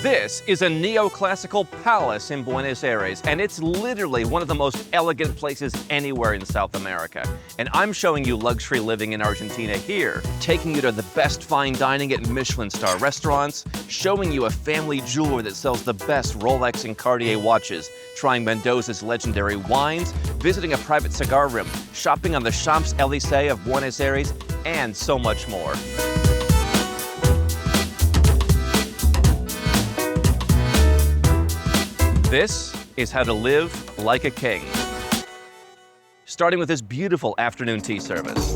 This is a neoclassical palace in Buenos Aires, and it's literally one of the most elegant places anywhere in South America. And I'm showing you luxury living in Argentina here, taking you to the best fine dining at Michelin star restaurants, showing you a family jeweler that sells the best Rolex and Cartier watches, trying Mendoza's legendary wines, visiting a private cigar room, shopping on the Champs-Élysées of Buenos Aires, and so much more. This is how to live like a king. Starting with this beautiful afternoon tea service.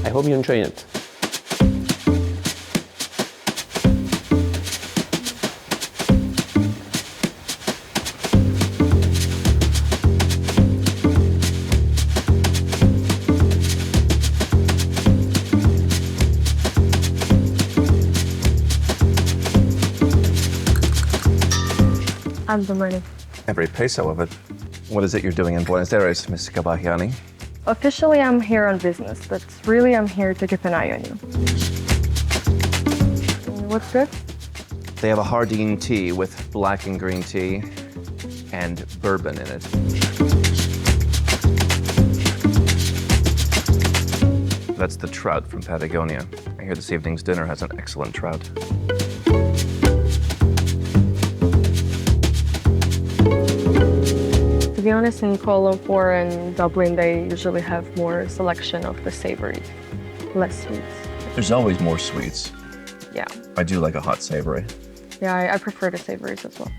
I hope you enjoy it. And the money. Every peso of it. What is it you're doing in Buenos Aires, Ms. Cabajiani? Officially, I'm here on business, but really I'm here to keep an eye on you. What's good? They have a Hardin tea with black and green tea and bourbon in it. That's the trout from Patagonia. I hear this evening's dinner has an excellent trout. To be honest, in Kuala Lumpur and Dublin, they usually have more selection of the savory, less sweets. There's always more sweets. Yeah. I do like a hot savory. Yeah, I prefer the savories as well.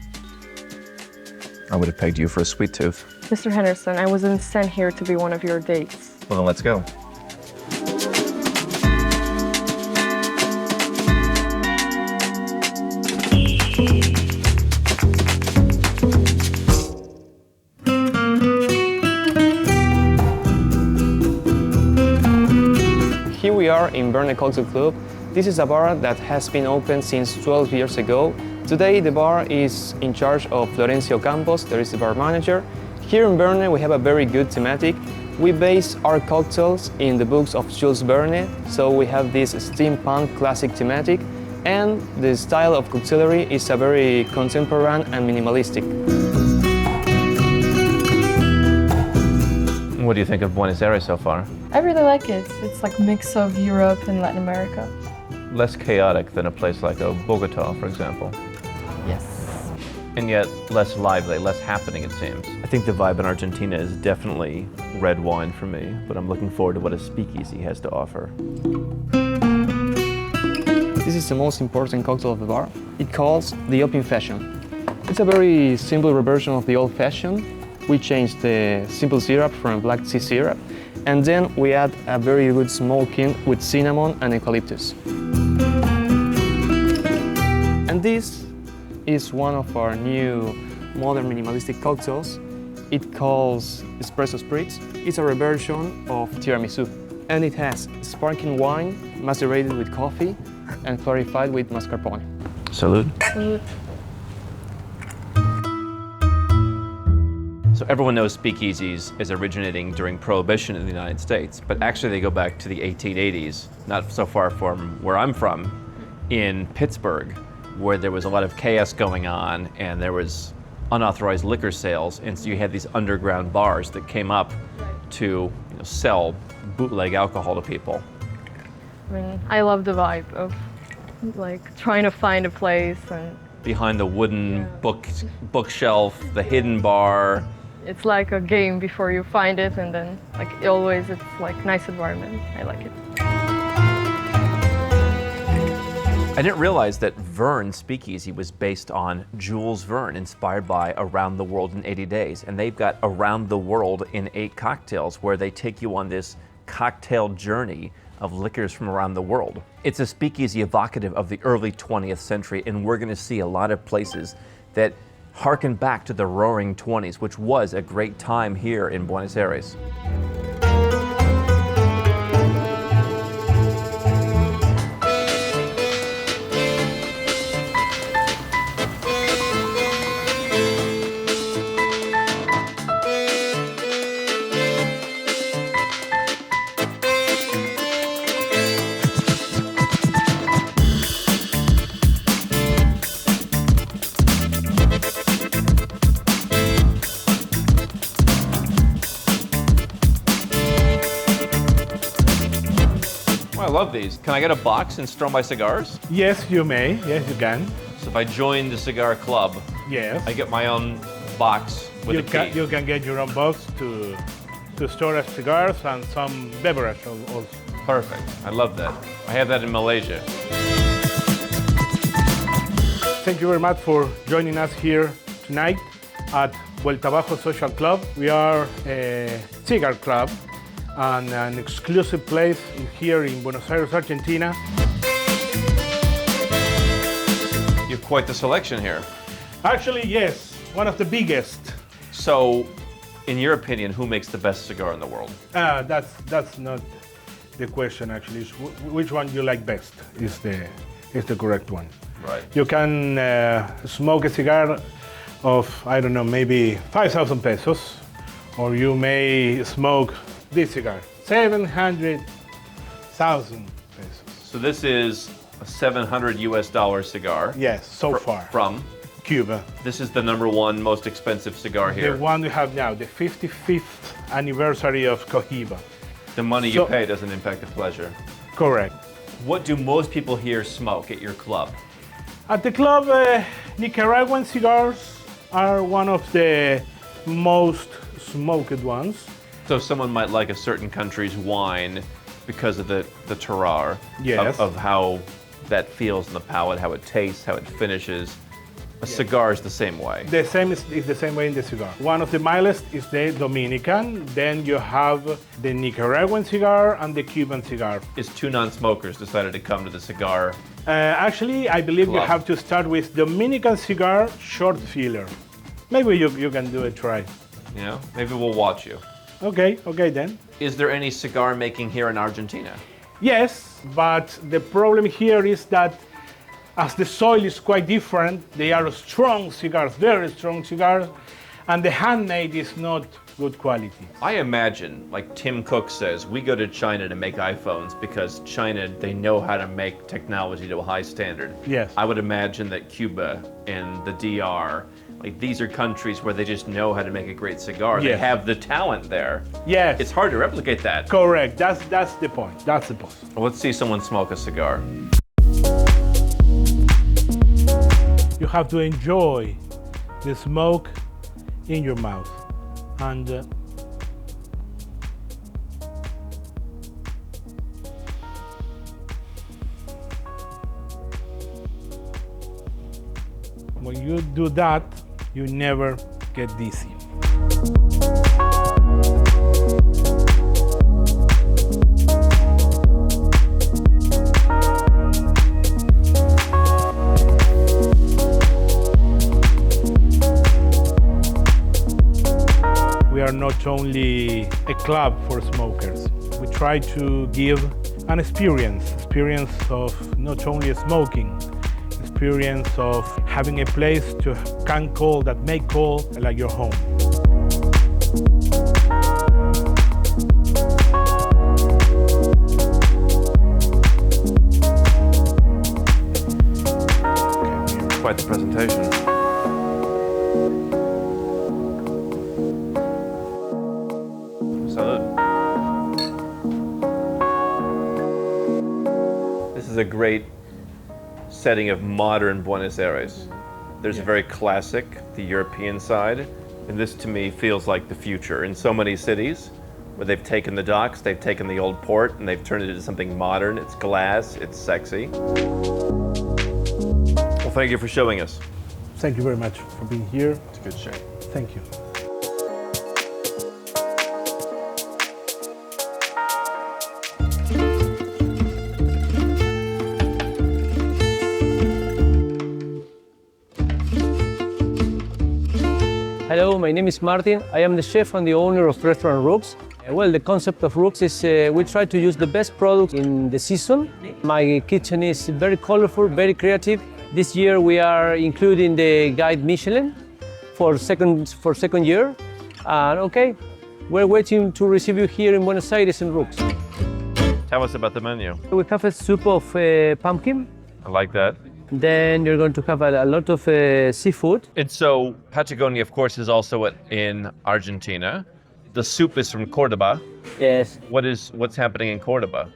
I would have pegged you for a sweet tooth. Mr. Henderson, I wasn't sent here to be one of your dates. Well, then let's go. Here we are in Vuelta Abajo Social Club. This is a bar that has been open since 12 years ago. Today the bar is in charge of Florencio Campos, there is the bar manager. Here in Verne we have a very good thematic. We base our cocktails in the books of Jules Verne, so we have this steampunk classic thematic, and the style of cocktaillery is a very contemporary and minimalistic. What do you think of Buenos Aires so far? I really like it. It's like a mix of Europe and Latin America. Less chaotic than a place like Bogota, for example. Yes. And yet less lively, less happening, it seems. I think the vibe in Argentina is definitely red wine for me, but I'm looking forward to what a speakeasy has to offer. This is the most important cocktail of the bar. It calls the Open Fashion. It's a very simple reversion of the old fashioned. We changed the simple syrup from black tea syrup, and then we add a very good smoking with cinnamon and eucalyptus. And this is one of our new modern minimalistic cocktails. It calls Espresso Spritz. It's a reversion of tiramisu, and it has sparkling wine macerated with coffee and clarified with mascarpone. Salud. Salud. So everyone knows speakeasies as originating during Prohibition in the United States, but actually they go back to the 1880s, not so far from where I'm from, in Pittsburgh, where there was a lot of chaos going on and there was unauthorized liquor sales, and so you had these underground bars that came up to sell bootleg alcohol to people. I mean, I love the vibe of like trying to find a place and behind the wooden bookshelf, the hidden bar. it's like a game before you find it, and then like always it's like nice environment. I like it. I didn't realize that Verne Speakeasy was based on Jules Verne, inspired by Around the World in 80 Days. And they've got Around the World in 8 Cocktails, where they take you on this cocktail journey of liquors from around the world. It's a speakeasy evocative of the early 20th century, and we're gonna see a lot of places that harken back to the Roaring 20s, which was a great time here in Buenos Aires. I love these. Can I get a box and store my cigars? Yes, you may. Yes, you can. So if I join the cigar club, Yes. I get my own box with a key. You can get your own box to store cigars and some beverage also. Perfect. I love that. I have that in Malaysia. Thank you very much for joining us here tonight at Vuelta Abajo Social Club. We are a cigar club and an exclusive place here in Buenos Aires, Argentina. You have quite the selection here. Actually, yes, one of the biggest. So, in your opinion, who makes the best cigar in the world? That's not the question. Actually, it's which one you like best is the correct one. Right. You can smoke a cigar of, I don't know, maybe 5,000 pesos, or you may smoke this cigar, 700,000 pesos. So this is a $700 US cigar. Yes, so far. From? Cuba. This is the #1 most expensive cigar here. The one we have now, the 55th anniversary of Cohiba. The money you pay doesn't impact the pleasure. Correct. What do most people here smoke at your club? At the club, Nicaraguan cigars are one of the most smoked ones. So someone might like a certain country's wine because of the terroir, Yes. of how that feels in the palate, how it tastes, how it finishes. A cigar is the same way. The same is the same way in the cigar. One of the mildest is the Dominican. Then you have the Nicaraguan cigar and the Cuban cigar. Is two non-smokers decided to come to the cigar? Actually, I believe you Club. have to start with Dominican cigar short filler. Maybe you can do a try. You know, maybe we'll watch you. Okay then. Is there any cigar making here in Argentina? Yes, but the problem here is that as the soil is quite different, they are strong cigars, very strong cigars, and the handmade is not good quality. I imagine, like Tim Cook says, we go to China to make iPhones because China, they know how to make technology to a high standard. Yes. I would imagine that Cuba and the DR, like these are countries where they just know how to make a great cigar. They Yes. have the talent there. Yes. It's hard to replicate that. Correct. That's the point. That's the point. Well, let's see someone smoke a cigar. You have to enjoy the smoke in your mouth. And when you do that, you never get dizzy. We are not only a club for smokers. We try to give an experience of not only smoking, experience of having a place to make call like your home. Quite the presentation. Salud. This is a great setting of modern Buenos Aires. There's a very classic, the European side, and this to me feels like the future. In so many cities where they've taken the docks, they've taken the old port, and they've turned it into something modern. It's glass, it's sexy. Well, thank you for showing us. Thank you very much for being here. It's a good show. Thank you. Hello, my name is Martin. I am the chef and the owner of restaurant Roux. Well, the concept of Roux is we try to use the best products in the season. My kitchen is very colorful, very creative. This year we are including the guide Michelin for second year. And okay, we're waiting to receive you here in Buenos Aires in Roux. Tell us about the menu. We have a soup of pumpkin. I like that. Then you're going to have a lot of seafood. And so Patagonia, of course, is also in Argentina. The soup is from Cordoba. Yes. What's happening in Cordoba?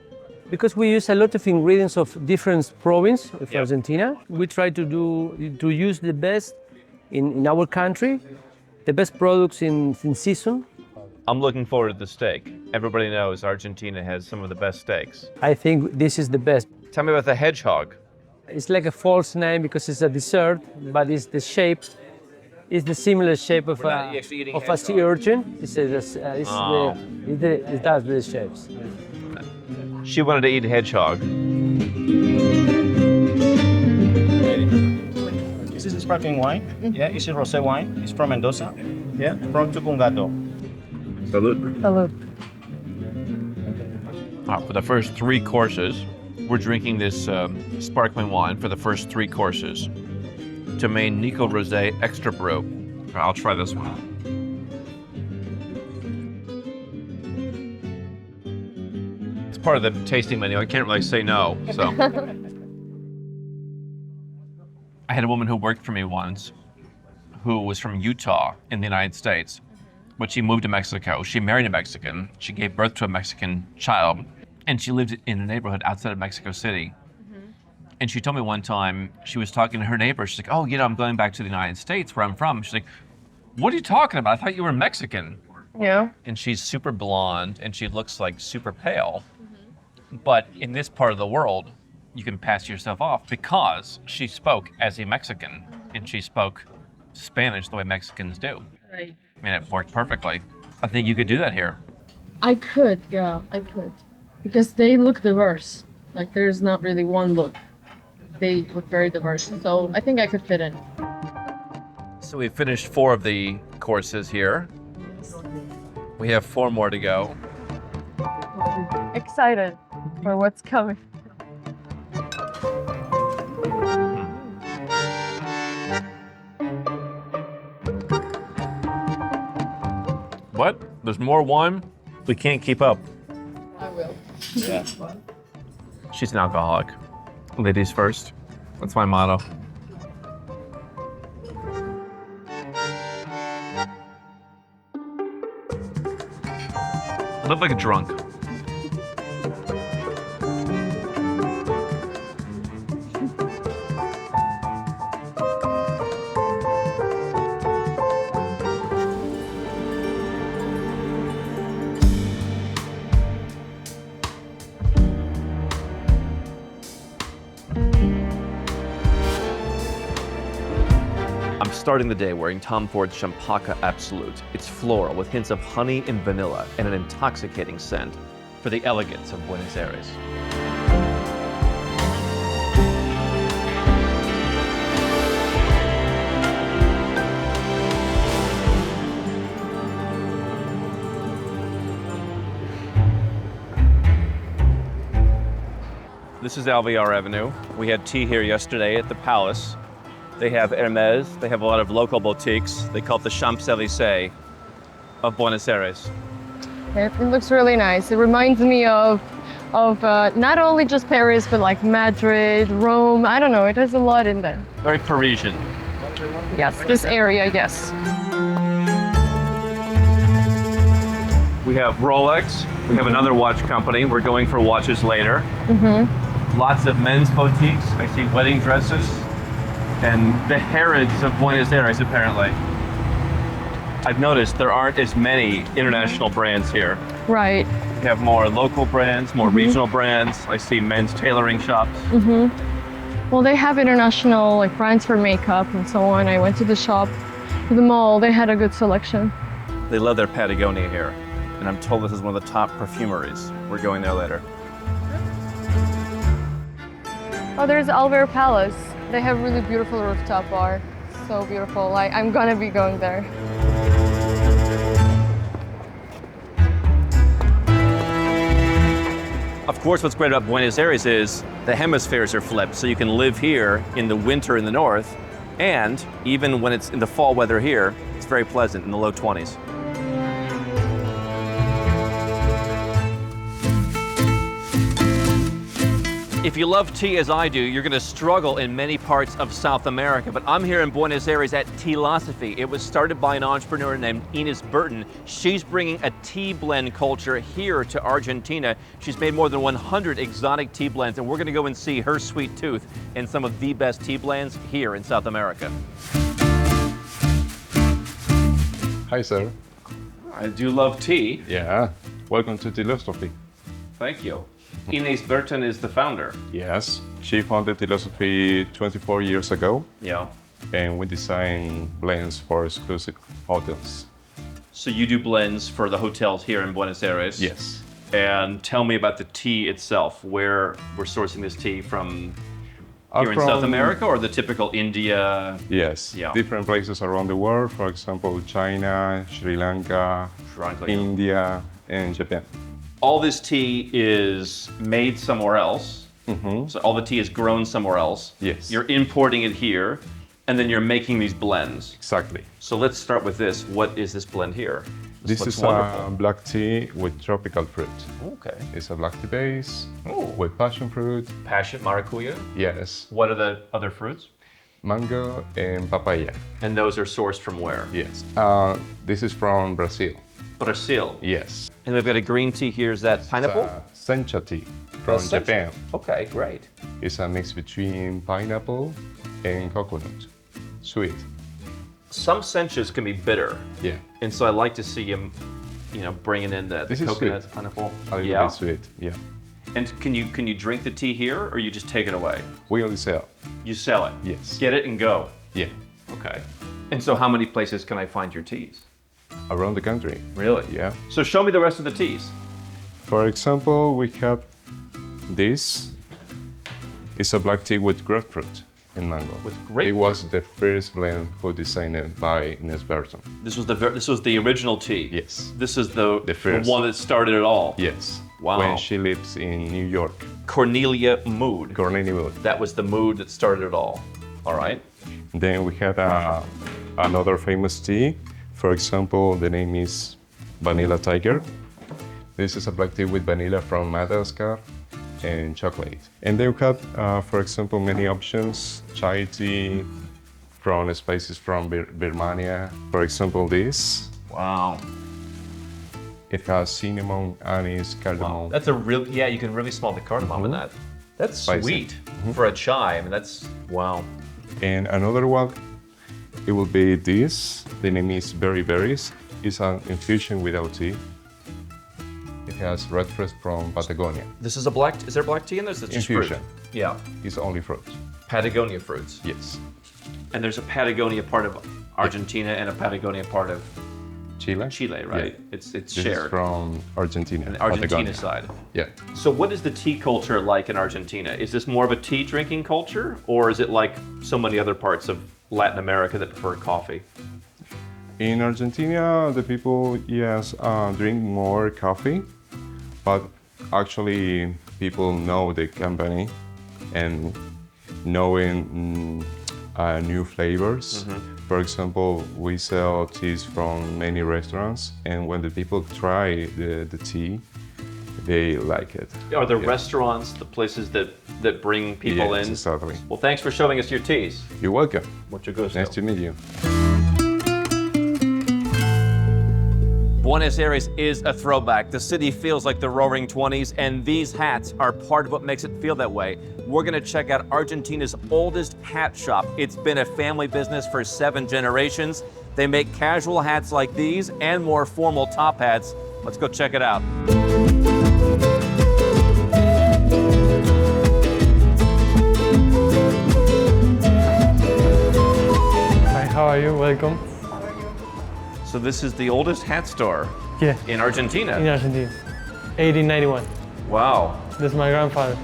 Because we use a lot of ingredients of different provinces of Argentina, we try to use the best in our country, the best products in season. I'm looking forward to the steak. Everybody knows Argentina has some of the best steaks. I think this is the best. Tell me about the hedgehog. It's like a false name because it's a dessert, but it's the shape. It's the similar shape of a sea urchin. It's that's the shapes. She wanted to eat hedgehog. This is sparkling wine. Yeah, it's a rosé wine. It's from Mendoza. Yeah, from Tupungato. Salud. Salud. For the first 3 courses, we're drinking this sparkling wine for the first 3 courses. Domaine Nico Rosé Extra Brew. I'll try this one. It's part of the tasting menu. I can't really say no, so. I had a woman who worked for me once who was from Utah in the United States, but she moved to Mexico. She married a Mexican. She gave birth to a Mexican child, and she lived in a neighborhood outside of Mexico City. And she told me one time, she was talking to her neighbor. She's like, oh, I'm going back to the United States where I'm from. She's like, what are you talking about? I thought you were Mexican. Yeah. And she's super blonde and she looks like super pale. But in this part of the world, you can pass yourself off because she spoke as a Mexican and she spoke Spanish the way Mexicans do. Right. I mean, it worked perfectly. I think you could do that here. I could. Because they look diverse. Like there's not really one look. They look very diverse. So I think I could fit in. So we finished 4 of the courses here. We have 4 more to go. Excited for what's coming. What? There's more wine? We can't keep up. I will. Yeah. She's an alcoholic. Ladies first. That's my motto. I look like a drunk. I'm starting the day wearing Tom Ford's Champaca Absolute. It's floral with hints of honey and vanilla and an intoxicating scent for the elegance of Buenos Aires. This is Alvear Avenue. We had tea here yesterday at the Palace. They have Hermes, they have a lot of local boutiques. They call it the Champs-Élysées of Buenos Aires. It looks really nice. It reminds me of not only just Paris, but like Madrid, Rome. I don't know, it has a lot in there. Very Parisian. Yes, this area, yes. We have Rolex. We have another watch company. We're going for watches later. Mm-hmm. Lots of men's boutiques. I see wedding dresses. And the Herods of Buenos Aires, apparently. I've noticed there aren't as many international brands here. Right. We have more local brands, more regional brands. I see men's tailoring shops. Mm-hmm. Well, they have international like brands for makeup and so on. I went to the shop, to the mall. They had a good selection. They love their Patagonia here. And I'm told this is one of the top perfumeries. We're going there later. Oh, there's Alvear Palace. They have really beautiful rooftop bar. So beautiful. I'm gonna be going there. Of course, what's great about Buenos Aires is the hemispheres are flipped. So you can live here in the winter in the north, and even when it's in the fall weather here, it's very pleasant in the low 20s. If you love tea as I do, you're going to struggle in many parts of South America, but I'm here in Buenos Aires at Tealosophy. It was started by an entrepreneur named Ines Burton. She's bringing a tea blend culture here to Argentina. She's made more than 100 exotic tea blends, and we're going to go and see her sweet tooth in some of the best tea blends here in South America. Hi, sir. I do love tea. Yeah. Welcome to Tealosophy. Thank you. Ines Burton is the founder. Yes. She founded Tealosophy 24 years ago, Yeah. and we design blends for exclusive hotels. So you do blends for the hotels here in Buenos Aires? Yes. And tell me about the tea itself, where we're sourcing this tea from here in South From- America or the typical India? Yes. Yeah. Different places around the world, for example, China, Sri Lanka, India, and Japan. All this tea is made somewhere else. So all the tea is grown somewhere else. Yes. You're importing it here, and then you're making these blends. Exactly. So let's start with this. What is this blend here? This looks is wonderful. a black tea with tropical fruit. Okay. It's a black tea base Oh. with passion fruit. Passion, maracuya. Yes. What are the other fruits? Mango and papaya. And those are sourced from where? Yes. This is from Brazil. Brazil. Yes. And we've got a green tea here. Is that pineapple? Sencha tea from Sencha. Japan. Okay, great. It's a mix between pineapple and coconut. Sweet. Some senchas can be bitter, Yeah. and so I like to see him, bringing in the This is coconut, sweet. pineapple. A little Yeah. bit sweet. Yeah. And can you drink the tea here, or you just take it away? We only sell. You sell it. Yes. Get it and go. Yeah. Okay. And so, how many places can I find your teas? Around the country. Really? Yeah. So show me the rest of the teas. For example, we have this. It's a black tea with grapefruit and mango. With It grapefruit? was the first blend designed by Ines Burton. This was the original tea. Yes. This is the first. one that started it all. Yes. Wow. When she lives in New York. Cornelia Mood. Cornelia Wood. That was the mood that started it all. All right. Then we have another famous tea. For example, the name is Vanilla Tiger. This is a black tea with vanilla from Madagascar and chocolate. And then we have, for example, many options. Chai tea from spices from Birmania. For example, this. Wow. It has cinnamon, anise, cardamom. That's you can really smell the cardamom in that. That's Spicy. sweet for a chai. I mean, that's, wow. And another one, it will be this. The name is Berry Berries. It's an infusion without tea. It has red fruit from Patagonia. Is there black tea in this? It's just Infusion. fruit. Yeah. It's only fruit. Patagonia fruits. Yes. And there's a Patagonia part of Argentina and a Patagonia part of Chile, right? Yeah. It's This shared. is from Argentina. And the Argentina Patagonia. side. Yeah. So what is the tea culture like in Argentina? Is this more of a tea drinking culture, or is it like so many other parts of Latin America that prefer coffee? In Argentina, the people, yes, drink more coffee, but actually people know the company and knowing new flavors. For example, we sell teas from many restaurants, and when the people try the tea, they like it. Are the restaurants the places that bring people Yes, in? exactly. Well, thanks for showing us your teas. You're welcome. Mucho gusto. Nice to meet you. Buenos Aires is a throwback. The city feels like the roaring 20s, and these hats are part of what makes it feel that way. We're gonna check out Argentina's oldest hat shop. It's been a family business for 7 generations. They make casual hats like these and more formal top hats. Let's go check it out. Hi, how are you? Welcome. So this is the oldest hat store Yeah, in Argentina. in Argentina. 1891. Wow. That's my grandfather.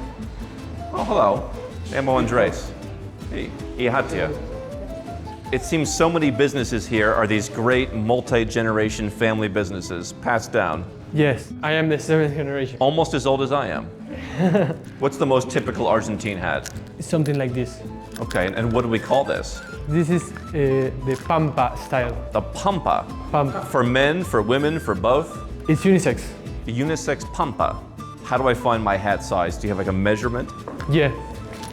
Oh, hello. Amo Andres. Hey, Ihatia. It seems so many businesses here are these great multi-generation family businesses passed down. Yes, I am the 7th generation. Almost as old as I am. What's the most typical Argentine hat? It's something like this. Okay, and what do we call this? This is the Pampa style. The pampa. Pampa. For men, for women, for both? It's unisex. The unisex pampa. How do I find my hat size? Do you have like a measurement? Yeah.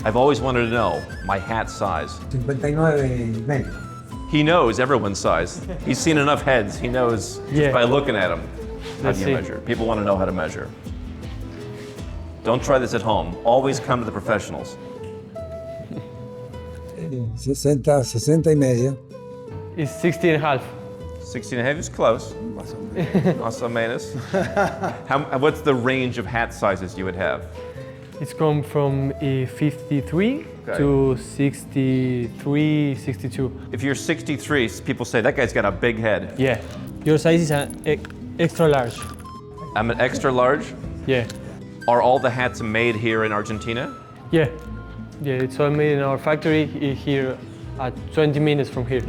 I've always wanted to know my hat size. 59 metros. He knows everyone's size. He's seen enough heads. He knows Yeah. just by looking at them. How Let's do you see. measure? People want to know how to measure. Don't try this at home. Always come to the professionals. 60 y medio. It's 60 and a half. 16 and a half is close. Más o menos. What's the range of hat sizes you would have? It's come from 53 Okay. to 63, 62. If you're 63, people say, that guy's got a big head. Yeah. Your size is an extra large. I'm an extra large. Yeah. Are all the hats made here in Argentina? Yeah. Yeah, it's all made in our factory here at 20 minutes from here.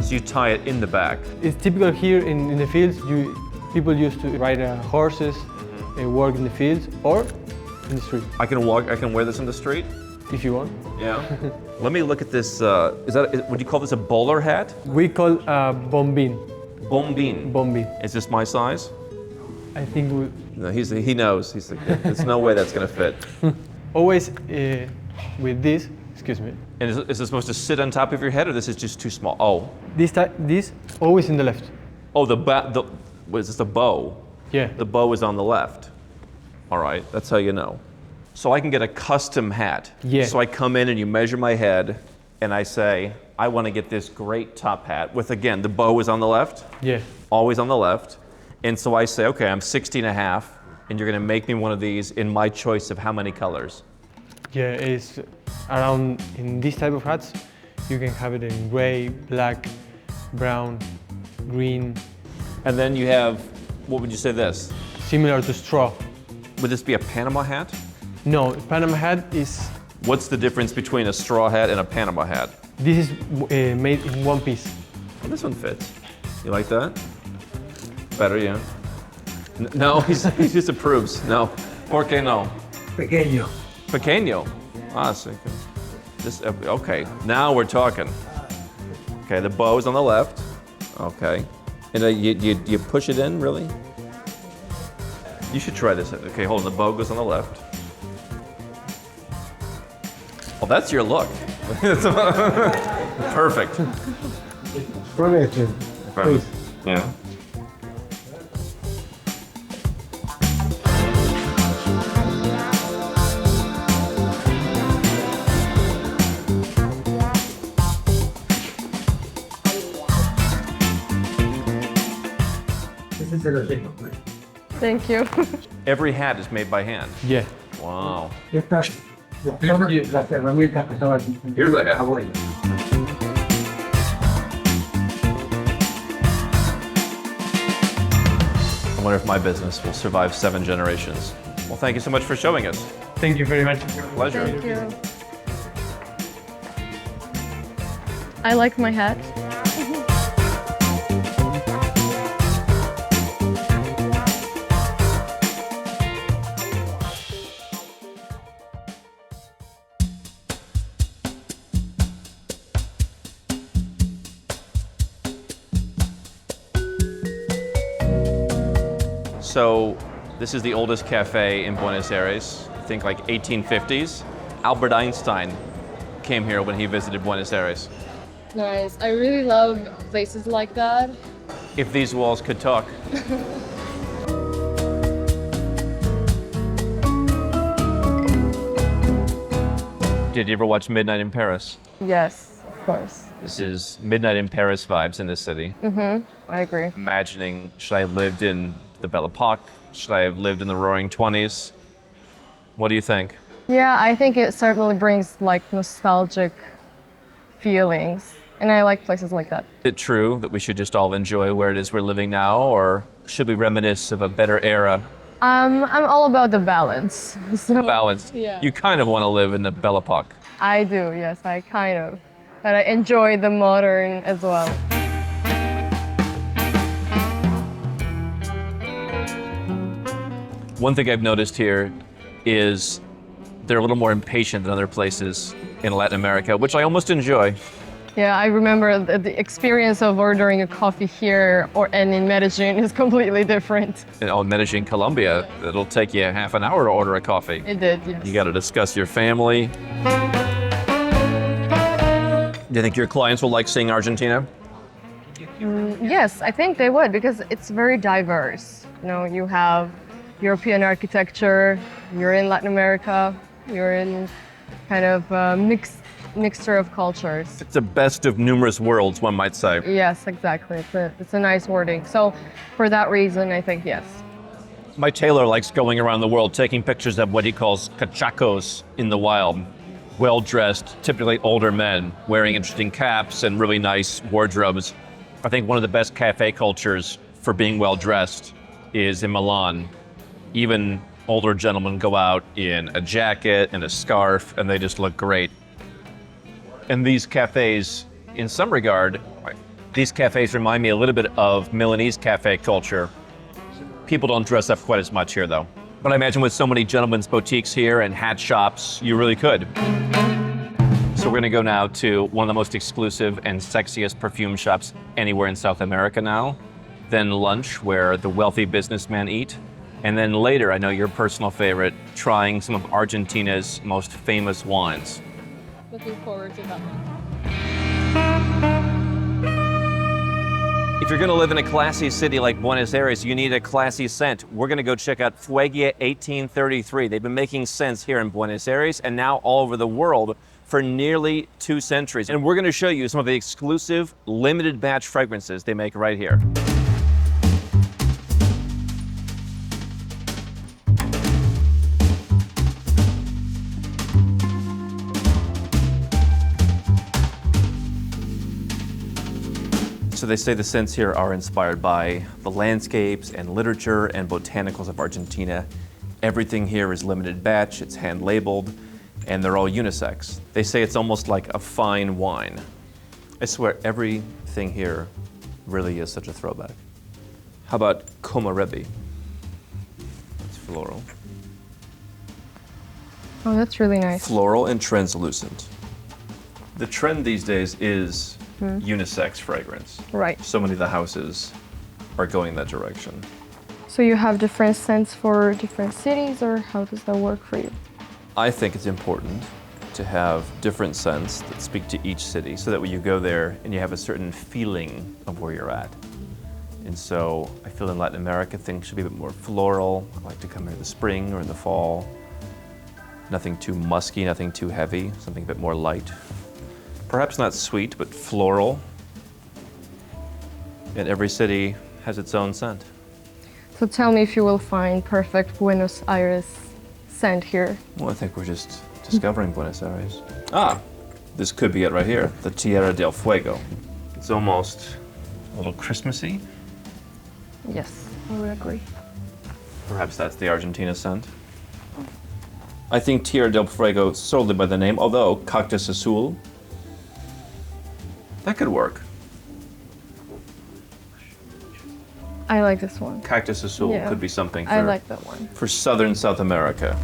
So you tie it in the back. It's typical here in the fields. People used to ride horses and work in the fields or in the street, I can wear this in the street? if you want. Yeah. Let me look at this. Would you call this a bowler hat? We call bombin. Bombin. Bombin. Is this my size? I think we No, he knows. He's like, there's no way that's gonna fit. always with this. Excuse me. And is this supposed to sit on top of your head, or this is just too small? Oh, This always in the left. oh, what is this, a bow? Yeah. The bow is on the left. All right, that's how you know. So I can get a custom hat. Yeah. So I come in and you measure my head, and I say, I want to get this great top hat with, again, the bow is on the left, Yeah. always on the left. And so I say, okay, I'm 60 and a half, and you're gonna make me one of these in my choice of how many colors? Yeah, it's around in this type of hats. You can have it in gray, black, brown, green, And then you have, what would you say this? similar to straw. Would this be a Panama hat? No, Panama hat is, What's the difference between a straw hat and a Panama hat? this is made in one piece. Oh, this one fits. You like that? Better, yeah. No, he disapproves. No. ¿Por qué no? Pequeño. Pequeño. Ah, sí. Okay, now we're talking. Okay, the bow is on the left. Okay. And you push it in, really? You should try this. Okay, hold on. The bow goes on the left. Well, that's your look. Perfect. Pruebe este. Perfect. Yeah. Ese se lo tengo. Thank you. Every hat is made by hand. Yeah. Wow. Estas son las herramientas que estaban Here's the hat. abuelos. I wonder if my business will survive 7 generations. Well, thank you so much for showing us. Thank you very much. Pleasure. Thank you. I like my hat. So, this is the oldest cafe in Buenos Aires. I think like 1850s. Albert Einstein came here when he visited Buenos Aires. Nice. I really love places like that. If these walls could talk. Did you ever watch Midnight in Paris? Yes, of course. This is Midnight in Paris vibes in this city. I agree. Imagining, should I have lived in the Belle Epoque? Should I have lived in the Roaring '20s? What do you think? Yeah, I think it certainly brings like nostalgic feelings. And I like places like that. Is it true that we should just all enjoy where it is we're living now, or should we reminisce of a better era? I'm all about the balance. So Balance. Yeah. You kind of want to live in the Belle Epoque. I do, yes, I kind of. But I enjoy the modern as well. One thing I've noticed here is they're a little more impatient than other places in Latin America, which I almost enjoy. Yeah, I remember the experience of ordering a coffee here and in Medellin is completely different. In Medellin, Colombia, it'll take you half an hour to order a coffee. It did, yes. You got to discuss your family. Do you think your clients will like seeing Argentina? Yes, I think they would because it's very diverse. You know, you have European architecture, you're in Latin America, you're in kind of a mixture of cultures. It's the best of numerous worlds, one might say. Yes, exactly. It's a nice wording. So for that reason, I think yes. My tailor likes going around the world taking pictures of what he calls cachacos in the wild. Well-dressed, typically older men, wearing interesting caps and really nice wardrobes. I think one of the best cafe cultures for being well-dressed is in Milan. Even older gentlemen go out in a jacket and a scarf, and they just look great. And these cafes, in some regard, these cafes remind me a little bit of Milanese cafe culture. People don't dress up quite as much here, though. But I imagine with so many gentlemen's boutiques here and hat shops, you really could. So we're gonna go now to one of the most exclusive and sexiest perfume shops anywhere in South America now. Then lunch, where the wealthy businessmen eat. And then later, I know your personal favorite, trying some of Argentina's most famous wines. Looking forward to that one. If you're gonna live in a classy city like Buenos Aires, you need a classy scent. We're gonna go check out Fuegia 1833. They've been making scents here in Buenos Aires and now all over the world for nearly 2 centuries. And we're gonna show you some of the exclusive limited batch fragrances they make right here. So they say the scents here are inspired by the landscapes and literature and botanicals of Argentina. Everything here is limited batch, it's hand labeled, and they're all unisex. They say it's almost like a fine wine. I swear everything here really is such a throwback. How about Komarebi? It's floral. Oh, that's really nice. Floral and translucent. The trend these days is unisex fragrance. Right. So many of the houses are going that direction. So you have different scents for different cities, or how does that work for you? I think it's important to have different scents that speak to each city so that when you go there and you have a certain feeling of where you're at. And so I feel in Latin America things should be a bit more floral. I like to come here in the spring or in the fall. Nothing too musky, nothing too heavy, something a bit more light. Perhaps not sweet, but floral. And every city has its own scent. So tell me if you will find perfect Buenos Aires scent here. Well, I think we're just discovering Buenos Aires. Ah, this could be it right here, the Tierra del Fuego. It's almost a little Christmassy. Yes, I would agree. Perhaps that's the Argentina scent. I think Tierra del Fuego solely by the name, although Cactus Azul, that could work. I like this one. Cactus Azul Yeah. could be something I like that one. for southern South America.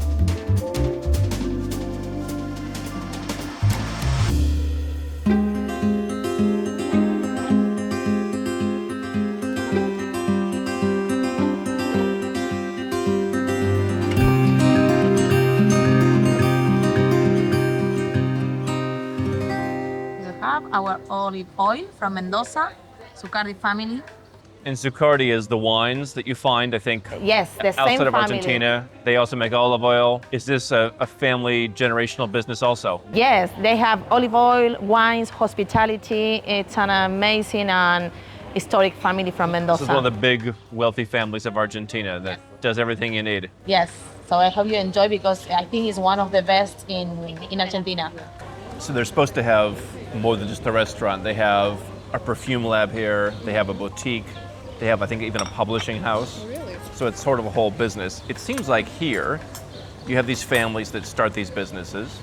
We have our olive oil from Mendoza, Zuccardi family. And Zuccardi is the wines that you find, I think, Yes, the same outside of family. Argentina. They also make olive oil. Is this a family generational business also? Yes, they have olive oil, wines, hospitality. It's an amazing and historic family from Mendoza. This is one of the big wealthy families of Argentina that does everything you need. Yes, so I hope you enjoy because I think it's one of the best in Argentina. So they're supposed to have more than just a restaurant. They have a perfume lab here. They have a boutique. They have, I think, even a publishing house. Really? So it's sort of a whole business. It seems like here, you have these families that start these businesses,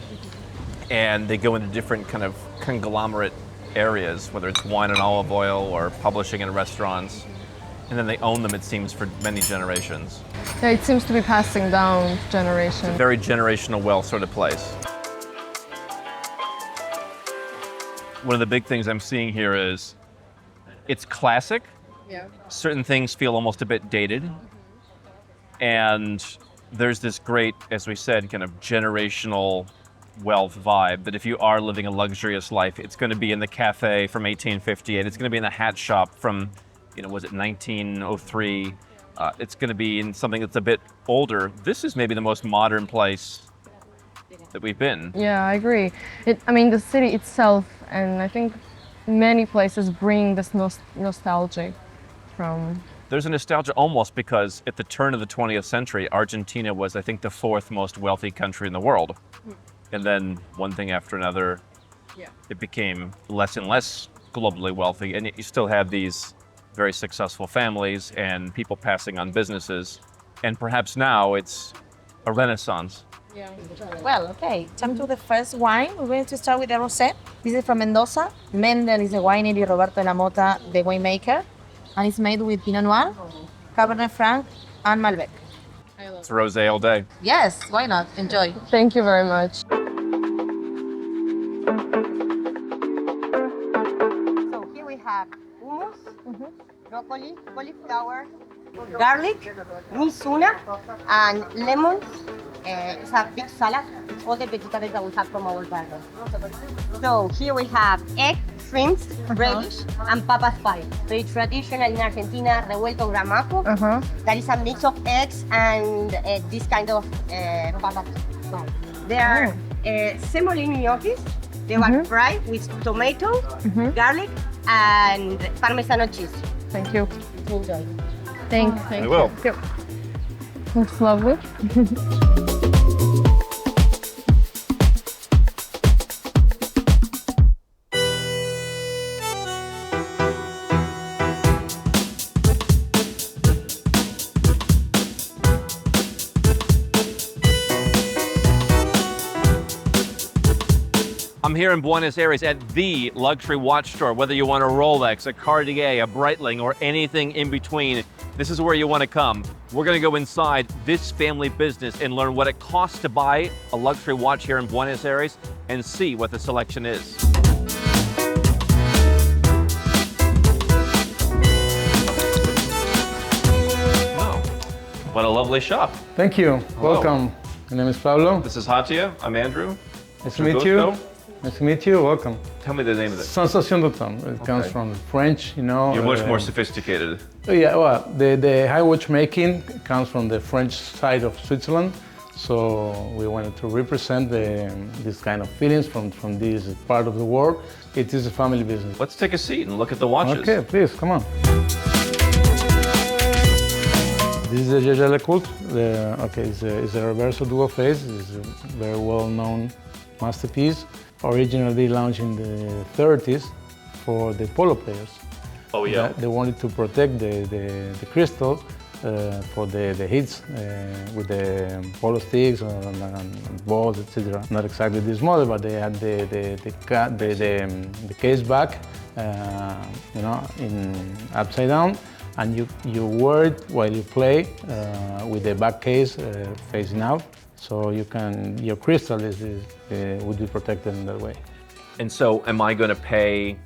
and they go into different kind of conglomerate areas, whether it's wine and olive oil or publishing and restaurants, and then they own them, it seems, for many generations. Yeah, it seems to be passing down generation. Very generational wealth sort of place. one of the big things I'm seeing here is it's classic. Yeah. Certain things feel almost a bit dated. And there's this great, as we said, kind of generational wealth vibe that if you are living a luxurious life, it's going to be in the cafe from 1858. It's going to be in the Hatshop from, was it 1903? It's going to be in something that's a bit older. This is maybe the most modern place that we've been. Yeah, I agree. The city itself, and I think many places bring this nostalgia from. There's a nostalgia almost because at the turn of the 20th century, Argentina was, I think, the fourth most wealthy country in the world. And then one thing after another, it became less and less globally wealthy. And yet you still have these very successful families and people passing on businesses. And perhaps now it's a renaissance. Yeah. Well, okay, time to the first wine. We're going to start with the rosé. This is from Mendoza. Mendel is the winery, Roberto de la Mota, the winemaker. And it's made with Pinot Noir, Cabernet Franc, and Malbec. It's rosé all day. Yes, why not? Enjoy. Thank you very much. So here we have hummus, broccoli, cauliflower, garlic, misuna, and lemons. It's a big salad. It's all the vegetables that we have from our garden. So here we have egg, shrimps, relish, and papas pie. Very traditional in Argentina, revuelto gramajo. That is a mix of eggs and this kind of papas pie. They are semolina gnocchis. They were fried with tomato, garlic, and Parmesano cheese. Thank you. Enjoy. Thank I you. will. Yep. Looks lovely. I'm here in Buenos Aires at the luxury watch store. Whether you want a Rolex, a Cartier, a Breitling, or anything in between, this is where you want to come. We're going to go inside this family business and learn what it costs to buy a luxury watch here in Buenos Aires and see what the selection is. Wow, what a lovely shop. Thank you. Hello. Welcome. My name is Pablo. This is Hatia. I'm Andrew. Nice to meet you. Nice to meet you. Welcome. Tell me the name of it. Sensation d'automne. It comes from French, You're much more sophisticated. Yeah, well, the high watchmaking comes from the French side of Switzerland. So we wanted to represent this kind of feelings from this part of the world. It is a family business. Let's take a seat and look at the watches. Okay, please, come on. This is a Jaeger LeCoultre. It's a reverso dual phase. It's a very well-known masterpiece. Originally launched in the 30s for the polo players. Oh yeah. They wanted to protect the crystal for the hits with the polo sticks and balls, etc. Not exactly this model, but they had the case back, in upside down, and you wear it while you play with the back case facing out. So your crystal would be protected in that way. And so am I going to pay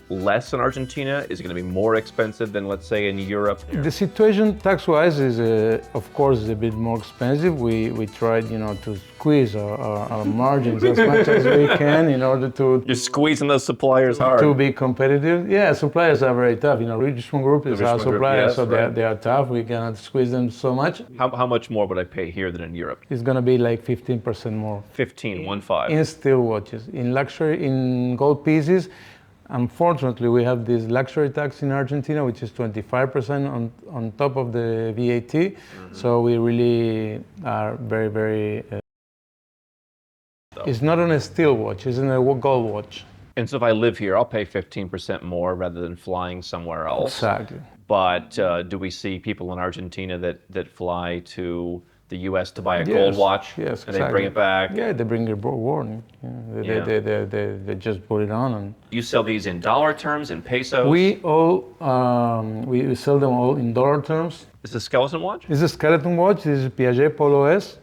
less in Argentina? Is it going to be more expensive than, let's say, in Europe? The situation tax-wise is, of course, a bit more expensive. We tried, to squeeze our margins as much as we can in order to... You're squeezing those suppliers hard. To be competitive. Yeah, suppliers are very tough. Richmond Group is our supplier, yes, so right. they are tough. We cannot squeeze them so much. How much more would I pay here than in Europe? It's going to be like 15% more. 15. In steel watches. In luxury, in gold pieces, unfortunately, we have this luxury tax in Argentina, which is 25% on top of the VAT. So we really are very, very... It's not on a steel watch, it's in a gold watch. And so if I live here, I'll pay 15% more rather than flying somewhere else. Exactly. But do we see people in Argentina that fly to the U.S. to buy a gold watch? Yes, and they bring it back? Yeah, they bring it worn. They just put it on. And you sell these in dollar terms, in pesos? We sell them all in dollar terms. It's a skeleton watch? It's a skeleton watch. This is Piaget Polo S.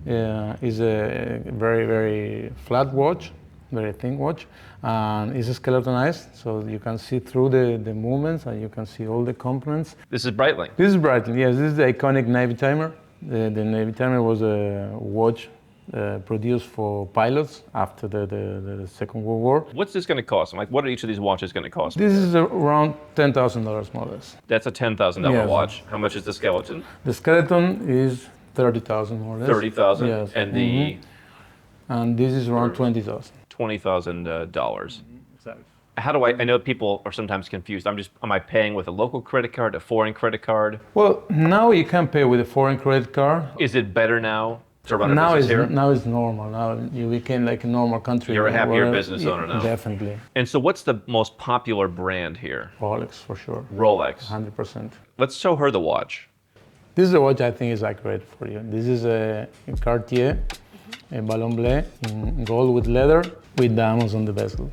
It's a very, very flat watch. very thin watch, and it's skeletonized, so you can see through the movements and you can see all the components. This is Breitling. This is Breitling, yes. This is the iconic Navy timer. The Navy timer was a watch produced for pilots after the Second World War. What's this going to cost? Like, what are each of these watches going to cost? This is around $10,000 more or less. That's a $10,000 watch. How much is the skeleton? The skeleton is 30,000 more or less. 30,000. Yes. And the and this is around 20,000. $20,000. How do I know people are sometimes confused. Am I paying with a local credit card, a foreign credit card? Well, now you can pay with a foreign credit card. Is it better now to run a business here? Now it's normal. Now you became like a normal country. You're a happier business owner now. Definitely. And so what's the most popular brand here? Rolex, for sure. Rolex. 100%. Let's show her the watch. This is a watch I think is accurate for you. This is a Cartier, a Ballon Bleu in gold with leather with diamonds on the bezel.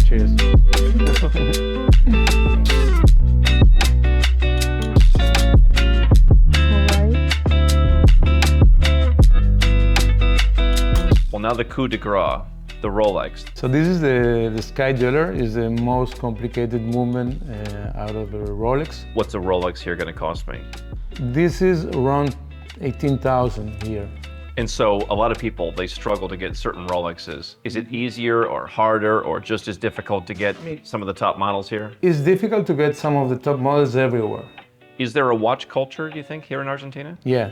Cheers. Well, now the coup de grace, the Rolex. So this is the Sky Jeweler, is the most complicated movement out of the Rolex. What's a Rolex here going to cost me? This is around 18,000 here. And so a lot of people, they struggle to get certain Rolexes. Is it easier or harder or just as difficult to get some of the top models here? It's difficult to get some of the top models everywhere. Is there a watch culture, do you think, here in Argentina? Yeah,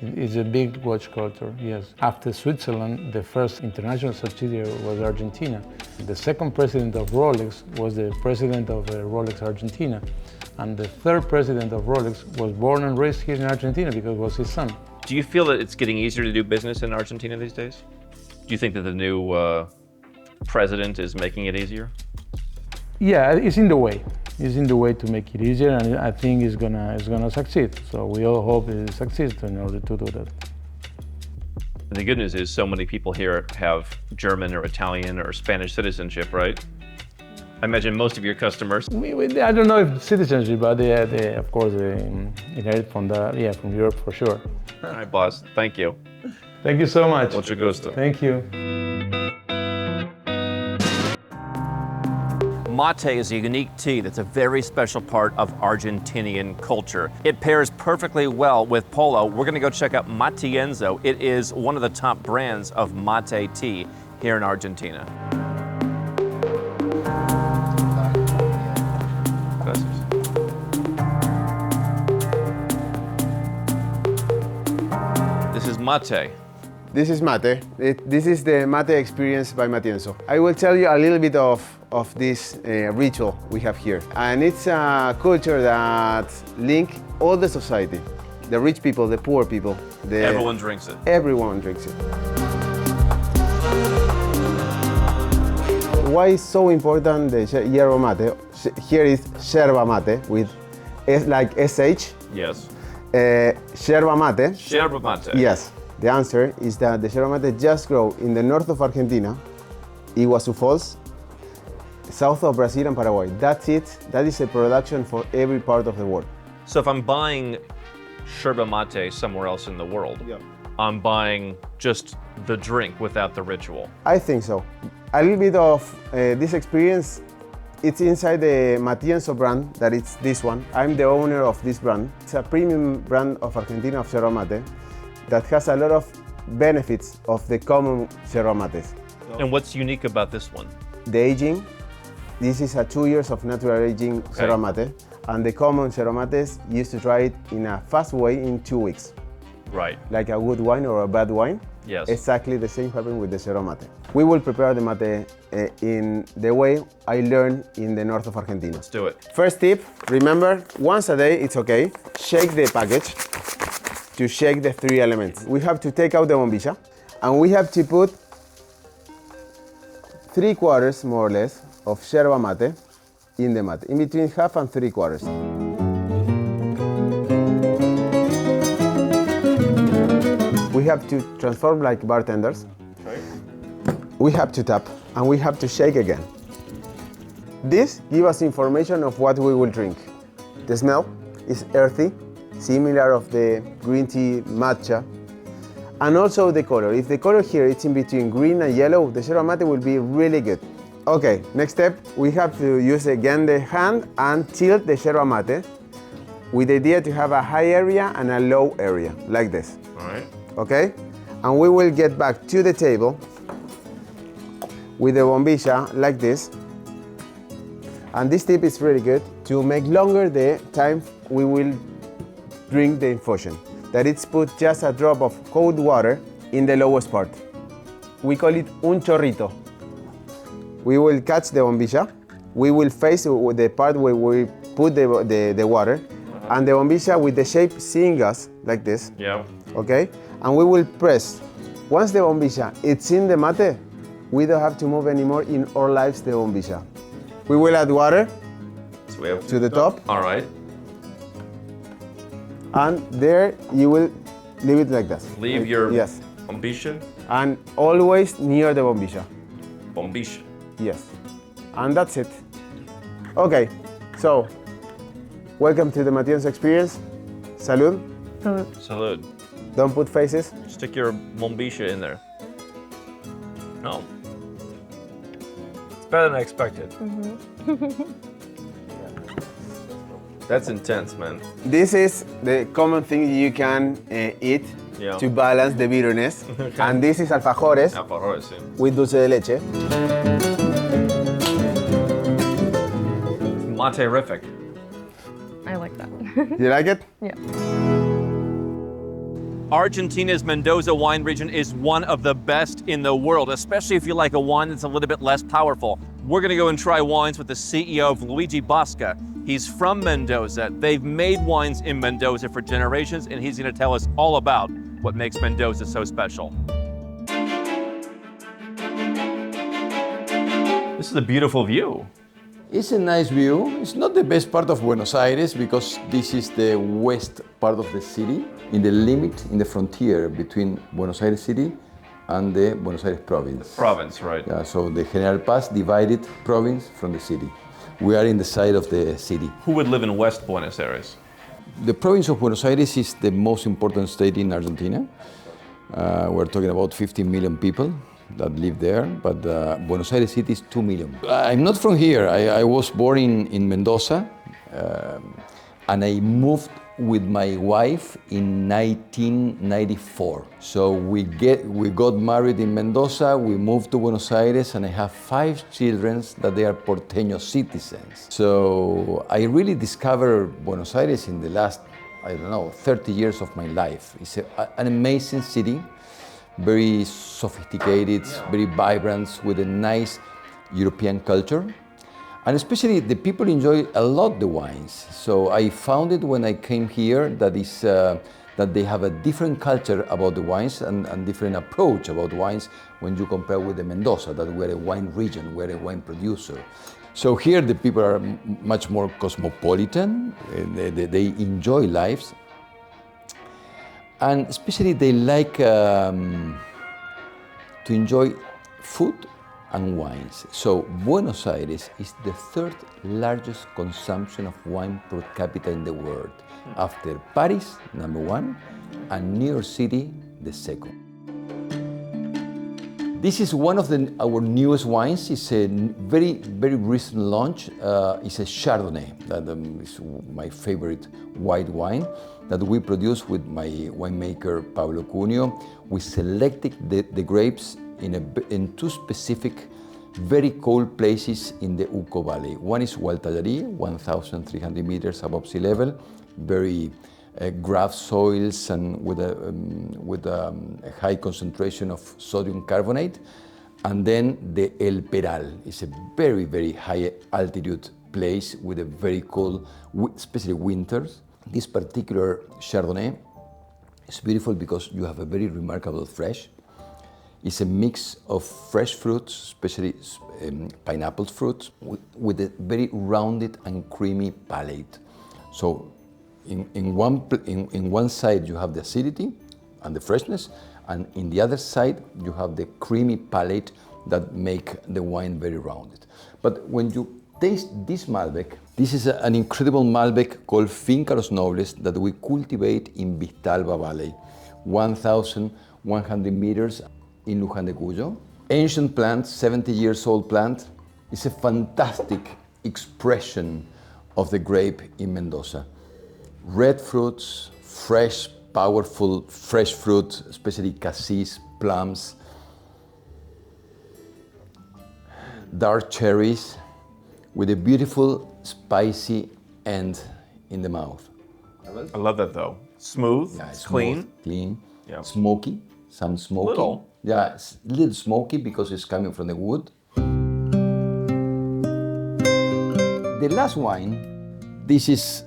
it's a big watch culture, yes. After Switzerland, the first international subsidiary was Argentina. The second president of Rolex was the president of Rolex Argentina. And the third president of Rolex was born and raised here in Argentina because it was his son. Do you feel that it's getting easier to do business in Argentina these days? Do you think that the new president is making it easier? Yeah, it's in the way. It's in the way to make it easier, and I think it's gonna succeed. So we all hope it succeeds in order to do that. And the good news is so many people here have German or Italian or Spanish citizenship, right? I imagine most of your customers. I don't know if citizenship, but they of course inherit from from Europe for sure. All right, boss. Thank you. Thank you so much. Mucho gusto. Thank you. Mate is a unique tea that's a very special part of Argentinian culture. It pairs perfectly well with Polo. We're going to go check out Matienzo. It is one of the top brands of mate tea here in Argentina. This is mate. This is mate. This is the mate experience by Matienzo. I will tell you a little bit of this ritual we have here. And it's a culture that links all the society. The rich people, the poor people. Everyone drinks it. Everyone drinks it. Why is so important the yerba mate? Here is yerba mate with like SH. Yes. Yerba mate. Yerba mate. Yes. The answer is that the yerba mate just grows in the north of Argentina, Iguazu Falls, south of Brazil and Paraguay. That's it. That is a production for every part of the world. So if I'm buying yerba mate somewhere else in the world, I'm buying just the drink without the ritual. I think so. A little bit of this experience, it's inside the Matienzo brand, that it's this one. I'm the owner of this brand. It's a premium brand of Argentina of yerba mate that has a lot of benefits of the common yerba mates. And what's unique about this one? The aging. This is a 2 years of natural aging yerba mate, and the common yerba mates used to try it in a fast way in 2 weeks. Right. Like a good wine or a bad wine. Yes. Exactly the same happened with the yerba mate. We will prepare the mate in the way I learned in the north of Argentina. Let's do it. First tip, remember, once a day it's okay. Shake the package to shake the 3 elements. We have to take out the bombilla and we have to put 3/4 more or less of yerba mate in the mate, in between half and 3/4. We have to transform like bartenders. Okay. We have to tap and we have to shake again. This gives us information of what we will drink. The smell is earthy, similar of the green tea matcha, and also the color. If the color here is in between green and yellow, the yerba mate will be really good. Okay, next step, we have to use again the hand and tilt the yerba mate with the idea to have a high area and a low area, like this. All right. Okay? And we will get back to the table with the bombilla like this. And this tip is really good to make longer the time we will drink the infusion. That it's put just a drop of cold water in the lowest part. We call it un chorrito. We will catch the bombilla. We will face with the part where we put the water, and the bombilla with the shape Cigars, like this. Yeah. Okay? And we will press. Once the bombilla it's in the mate, we don't have to move anymore in our lives the bombilla. We will add water So we have to the top, All right. and there you will leave it like that. Leave your Yes. bombilla. And always near the bombilla. Bombilla. Yes. And that's it. Okay, so welcome to the Matienzo experience. Salud. Salud. Don't put faces. Stick your bombilla in there. No. It's better than I expected. That's intense, man. This is the common thing you can eat Yeah. to balance the bitterness. And this is alfajores Alfajores, sí. with dulce de leche. Mate-rific. I like that. You like it? Yeah. Argentina's Mendoza wine region is one of the best in the world, especially if you like a wine that's a little bit less powerful. We're gonna go and try wines with the CEO of Luigi Bosca. He's from Mendoza. They've made wines in Mendoza for generations, and he's gonna tell us all about what makes Mendoza so special. This is a beautiful view. It's a nice view. It's not the best part of Buenos Aires because this is the west part of the city, in the limit, in the frontier between Buenos Aires city and the Buenos Aires province. Province, right. Yeah, so the General Paz divided province from the city. We are in the side of the city. Who would live in West Buenos Aires? The province of Buenos Aires is the most important state in Argentina. We're talking about 15 million people that live there, but Buenos Aires city is 2 million. I'm not from here. I was born in Mendoza, and I moved with my wife in 1994. So we got married in Mendoza, we moved to Buenos Aires, and I have 5 children that they are Porteño citizens. So I really discovered Buenos Aires in the last, 30 years of my life. It's an amazing city, very sophisticated, very vibrant, with a nice European culture. And especially the people enjoy a lot the wines. So I found it when I came here that they have a different culture about the wines and different approach about wines when you compare with the Mendoza, that we're a wine region, we're a wine producer. So here the people are much more cosmopolitan, they enjoy lives, and especially they like to enjoy food and wines. So Buenos Aires is the 3rd largest consumption of wine per capita in the world, after Paris, number 1, and New York City, the 2nd. This is one of our newest wines. It's a very, very recent launch. It's a Chardonnay, that is my favorite white wine that we produce with my winemaker Pablo Cunio. We selected the grapes in 2 specific, very cold places in the Uco Valley. One is Gualtallarí, 1,300 meters above sea level, very graft soils and with a high concentration of sodium carbonate. And then the El Peral is a very, very high altitude place with a very cold, especially winters. This particular Chardonnay is beautiful because you have a very remarkable fresh. It's a mix of fresh fruits, especially pineapple fruits, with a very rounded and creamy palate. So in one side you have the acidity and the freshness, and in the other side you have the creamy palate that make the wine very rounded. But when you taste this Malbec, this is an incredible Malbec called Finca Los Nobles that we cultivate in Vistalba Valley, 1,000 100 meters in Luján de Cuyo. Ancient plant, 70 years old plant. It's a fantastic expression of the grape in Mendoza. Red fruits, fresh, powerful, fresh fruit, especially cassis, plums, dark cherries, with a beautiful, spicy end in the mouth. I love that though. Smooth, Yeah, it's clean. smooth, clean, Yeah. smoky, some smoky. Little. Yeah, it's a little smoky because it's coming from the wood. The last wine, this is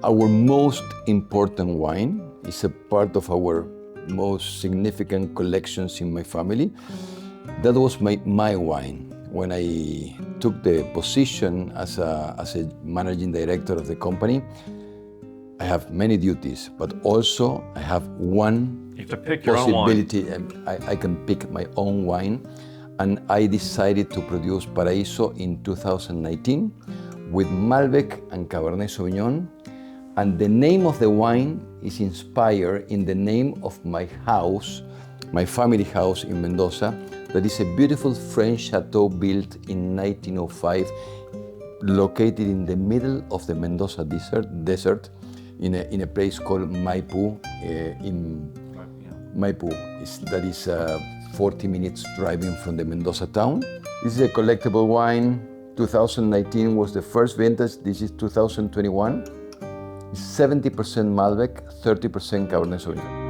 our most important wine. It's a part of our most significant collections in my family. That was my wine. When I took the position as a managing director of the company, I have many duties, but also I have one You have to pick your own wine. possibility. I can pick my own wine, and I decided to produce Paraíso in 2019 with Malbec and Cabernet Sauvignon. And the name of the wine is inspired in the name of my house, my family house in Mendoza, that is a beautiful French chateau built in 1905, located in the middle of the Mendoza desert in a place called Maipú. Maipú, that is 40 minutes driving from the Mendoza town. This is a collectible wine. 2019 was the first vintage. This is 2021. 70% Malbec, 30% Cabernet Sauvignon.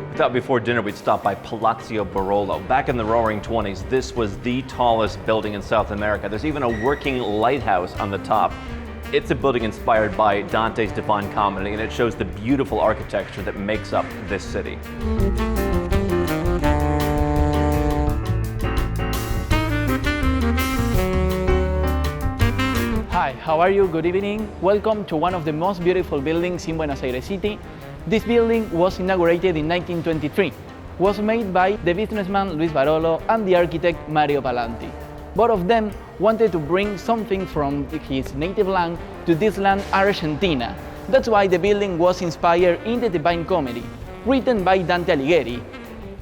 I thought before dinner we'd stop by Palacio Barolo. Back in the roaring 20s, this was the tallest building in South America. There's even a working lighthouse on the top. It's a building inspired by Dante's Divine Comedy, and it shows the beautiful architecture that makes up this city. Hi, how are you? Good evening. Welcome to one of the most beautiful buildings in Buenos Aires City. This building was inaugurated in 1923. Was made by the businessman Luis Barolo and the architect Mario Palanti. Both of them wanted to bring something from his native land to this land, Argentina. That's why the building was inspired in the Divine Comedy, written by Dante Alighieri.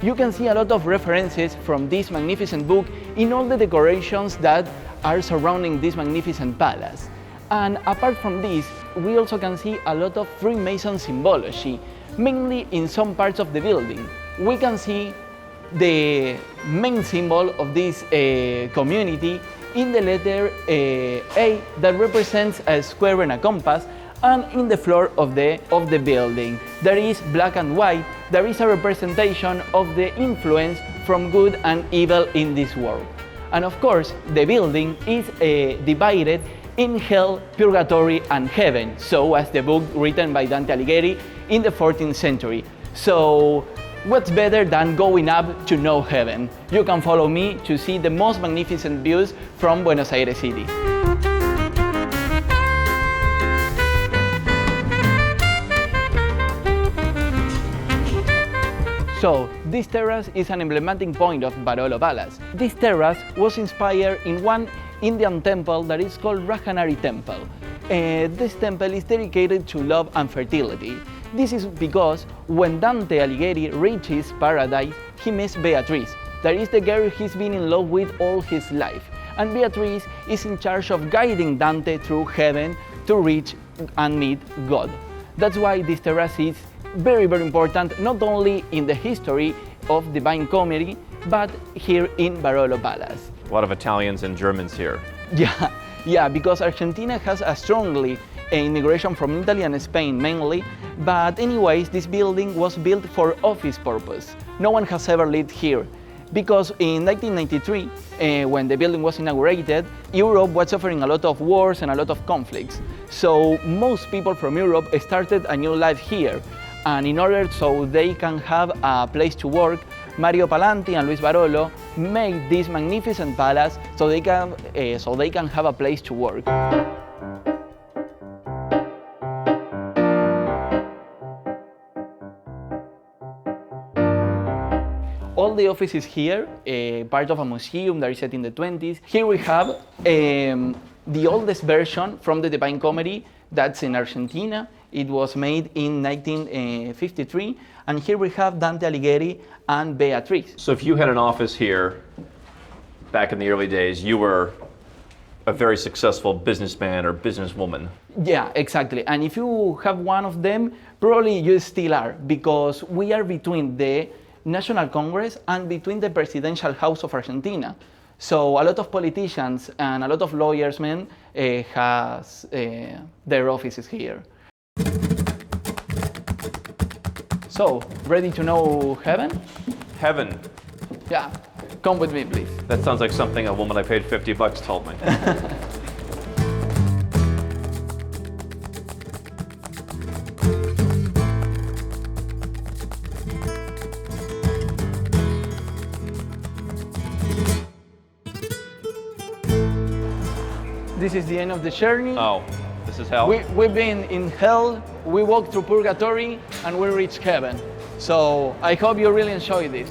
You can see a lot of references from this magnificent book in all the decorations that are surrounding this magnificent palace. And apart from this, we also can see a lot of Freemason symbology, mainly in some parts of the building. We can see the main symbol of this community in the letter A that represents a square and a compass, and in the floor of the building. There is black and white. There is a representation of the influence from good and evil in this world. And of course, the building is divided in hell, purgatory, and heaven, so as the book written by Dante Alighieri in the 14th century. So, what's better than going up to know heaven? You can follow me to see the most magnificent views from Buenos Aires City. So, this terrace is an emblematic point of Barolo Palace. This terrace was inspired in one Indian temple that is called Rajanari Temple. This temple is dedicated to love and fertility. This is because when Dante Alighieri reaches paradise, he meets Beatrice. That is the girl he's been in love with all his life. And Beatrice is in charge of guiding Dante through heaven to reach and meet God. That's why this terrace is very, very important, not only in the history of Divine Comedy, but here in Barolo Palace. A lot of Italians and Germans here. Yeah, because Argentina has a strongly immigration from Italy and Spain mainly, but anyways, this building was built for office purpose. No one has ever lived here. because in 1993, when the building was inaugurated, Europe was suffering a lot of wars and a lot of conflicts. So most people from Europe started a new life here. And in order so they can have a place to work, Mario Palanti and Luis Barolo made this magnificent palace so they can have a place to work. All the offices here, part of a museum that is set in the 20s. Here we have the oldest version from the Pine Comedy that's in Argentina. It was made in 1953. And here we have Dante Alighieri and Beatrice. So if you had an office here back in the early days, you were a very successful businessman or businesswoman. Yeah, exactly. And if you have one of them, probably you still are, because we are between the National Congress and between the Presidential House of Argentina. So a lot of politicians and a lot of lawyers has their offices here. So, ready to know heaven? Heaven. Yeah, come with me, please. That sounds like something a woman I paid $50 told me. This is the end of the journey. Oh, this is hell? We've been in hell, we walked through purgatory, and we reached heaven. So I hope you really enjoy this.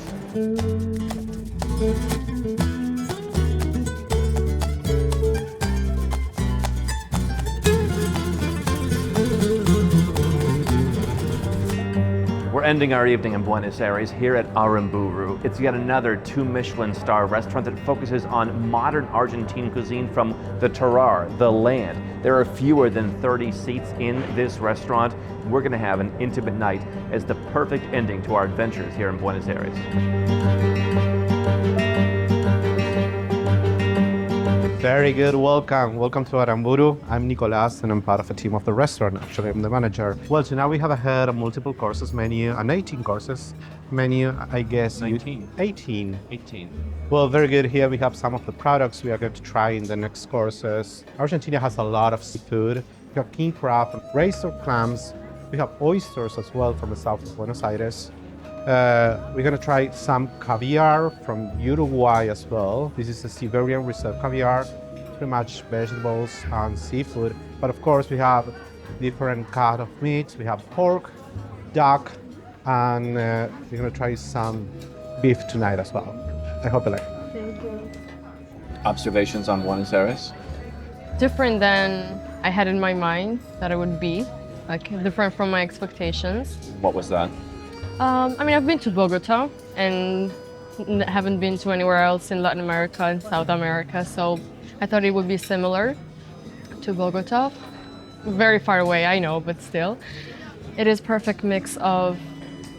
We're ending our evening in Buenos Aires here at Aramburu. It's yet another 2 Michelin star restaurant that focuses on modern Argentine cuisine from the terroir, the land. There are fewer than 30 seats in this restaurant. We're gonna have an intimate night as the perfect ending to our adventures here in Buenos Aires. Very good, welcome. Welcome to Aramburu. I'm Nicolas and I'm part of a team of the restaurant. Actually, I'm the manager. Well, so now we have ahead a multiple courses menu, an 18 courses menu, I guess. 19. 18. 18. Well, very good. Here we have some of the products we are going to try in the next courses. Argentina has a lot of seafood. We have king crab, razor clams. We have oysters as well from the south of Buenos Aires. We're going to try some caviar from Uruguay as well. This is a Siberian reserve caviar, pretty much vegetables and seafood. But of course, we have different cut of meats. We have pork, duck, and we're going to try some beef tonight as well. I hope you like it. Thank you. Observations on Buenos Aires? Different than I had in my mind that it would be, like different from my expectations. What was that? I mean, I've been to Bogota and haven't been to anywhere else in Latin America and South America, so I thought it would be similar to Bogota. Very far away, I know, but still. It is perfect mix of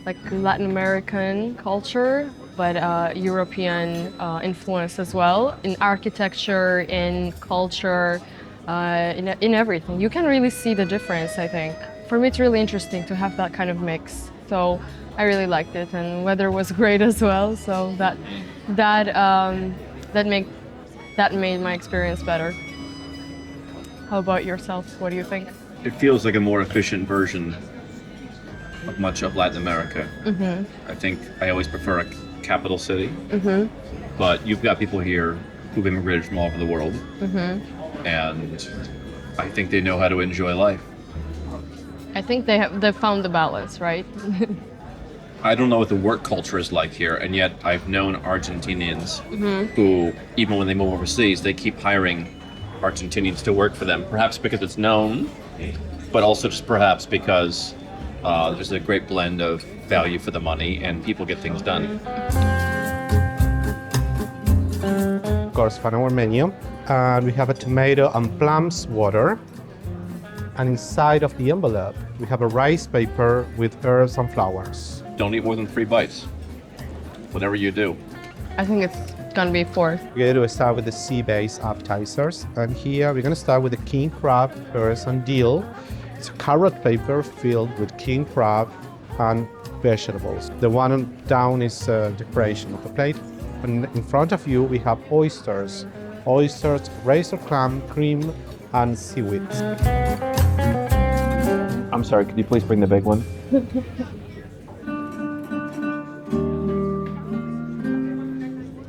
like Latin American culture, but European influence as well, in architecture, in culture, in everything. You can really see the difference, I think. For me, it's really interesting to have that kind of mix. So I really liked it, and weather was great as well. So that made my experience better. How about yourself? What do you think? It feels like a more efficient version of much of Latin America. Mm-hmm. I think I always prefer a capital city, Mm-hmm. but you've got people here who've immigrated from all over the world, Mm-hmm. and I think they know how to enjoy life. I think they found the balance, right? I don't know what the work culture is like here, and yet I've known Argentinians Mhm. who, even when they move overseas, they keep hiring Argentinians to work for them, perhaps because it's known, but also just perhaps because there's a great blend of value for the money and people get things done. Of course, on our menu, and we have a tomato and plums water. And inside of the envelope, we have a rice paper with herbs and flowers. Don't eat more than 3 bites, whatever you do. I think it's gonna be 4. We're going to start with the sea-based appetizers. And here we're going to start with the king crab, pears, and dill. It's a carrot paper filled with king crab and vegetables. The one down is decoration of the plate. And in front of you, we have oysters. Oysters, razor clam, cream, and seaweed. I'm sorry, could you please bring the big one?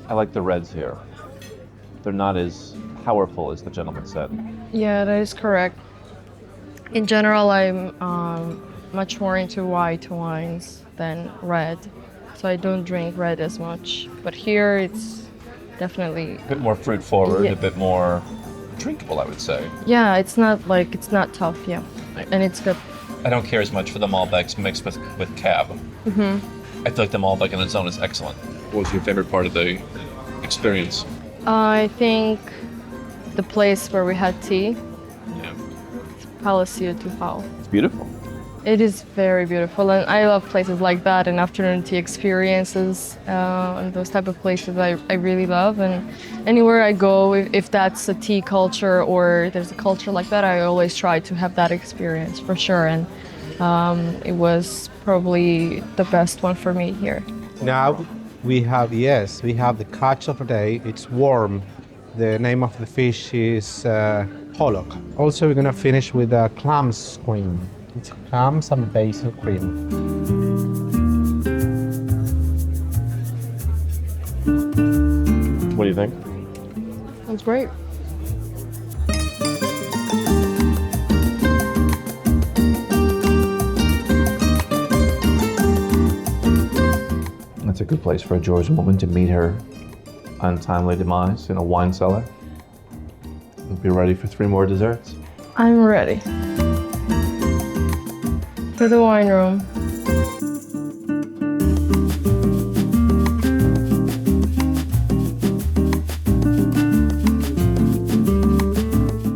I like the reds here. They're not as powerful as the gentleman said. Yeah, that is correct. In general, I'm much more into white wines than red, so I don't drink red as much. But here, it's definitely A bit more fruit forward, Yeah. a bit more drinkable, I would say. yeah. It's not tough. Yeah, and it's good. I don't care as much for the Malbecs mixed with Cab. Hmm. I feel like the Malbec on its own is excellent. What was your favorite part of the experience? I think the place where we had tea, Palacio Tufao. It's beautiful. It is very beautiful, and I love places like that and afternoon tea experiences and those type of places I really love. And anywhere I go, if that's a tea culture or there's a culture like that, I always try to have that experience for sure. And it was probably the best one for me here. Now we have the catch of the day. It's worm. The name of the fish is pollock. Also, we're gonna finish with a clams cream. It's clams and basil cream. What do you think? That's great. That's a good place for a Georgian woman to meet her untimely demise in a wine cellar. We'll be ready for 3 more desserts. I'm ready. For the wine room.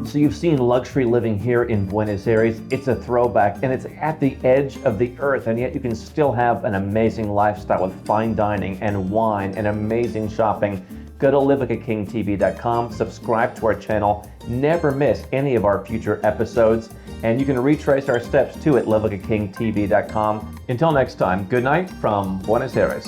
So you've seen luxury living here in Buenos Aires. It's a throwback and it's at the edge of the earth, and yet you can still have an amazing lifestyle with fine dining and wine and amazing shopping. Go to livelikakingtv.com, subscribe to our channel, never miss any of our future episodes, and you can retrace our steps too at livelikakingtv.com. Until next time, good night from Buenos Aires.